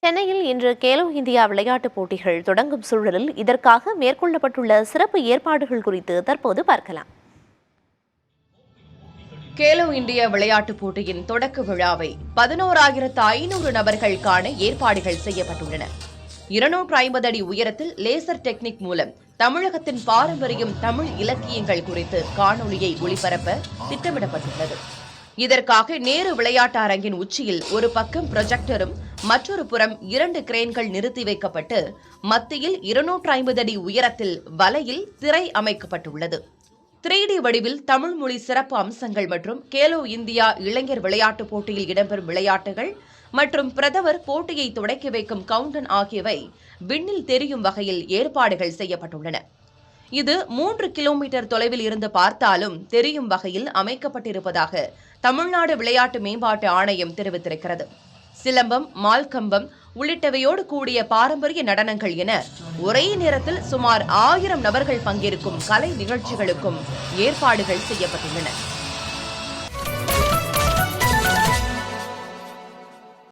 சென்னையில் இன்று கேலோ இந்தியா விளையாட்டுப் போட்டிகள் தொடங்கும் சூழலில் இதற்காக மேற்கொள்ளப்பட்டுள்ள சிறப்பு ஏற்பாடுகள் குறித்து தற்போது பார்க்கலாம். கேலோ இந்தியா விளையாட்டுப் போட்டியின் தொடக்க விழாவை 11,500 நபர்கள் காண ஏற்பாடுகள் செய்யப்பட்டுள்ளன. 250 அடி உயரத்தில் லேசர் டெக்னிக் மூலம் தமிழகத்தின் பாரம்பரியம் தமிழ் இலக்கியங்கள் குறித்து காணொலியை ஒளிபரப்ப திட்டமிடப்பட்டுள்ளது. இதற்காக நேரு விளையாட்டு அரங்கின் உச்சியில் ஒரு பக்கம் ப்ரொஜெக்டரும் மற்றொரு புறம் 2 கிரேன்கள் நிறுத்தி வைக்கப்பட்டு மத்தியில் 250 அடி உயரத்தில் வலையில் திரை அமைக்கப்பட்டுள்ளது. 3D வடிவில் தமிழ் மொழி சிறப்பு அம்சங்கள் மற்றும் கேலோ இந்தியா இளைஞர் விளையாட்டுப் போட்டியில் இடம்பெறும் விளையாட்டுகள் மற்றும் பிரதமர் போட்டியை தொடக்கி வைக்கும் கவுண்டன் ஆகியவை விண்ணில் தெரியும் வகையில் ஏற்பாடுகள் செய்யப்பட்டுள்ளன. இது 3 கிலோமீட்டர் தொலைவில் இருந்து பார்த்தாலும் தெரியும் வகையில் அமைக்கப்பட்டிருப்பதாக தமிழ்நாடு விளையாட்டு மேம்பாட்டு ஆணையம் தெரிவித்திருக்கிறது. சிலம்பம், மால்கம்பம் உள்ளிட்டவையோடு கூடிய பாரம்பரிய நடனங்கள் என ஒரே நேரத்தில் சுமார் 1000 நபர்கள் பங்கேற்கும் கலை நிகழ்ச்சிகளுக்கும் ஏற்பாடுகள் செய்யப்பட்டுள்ளன.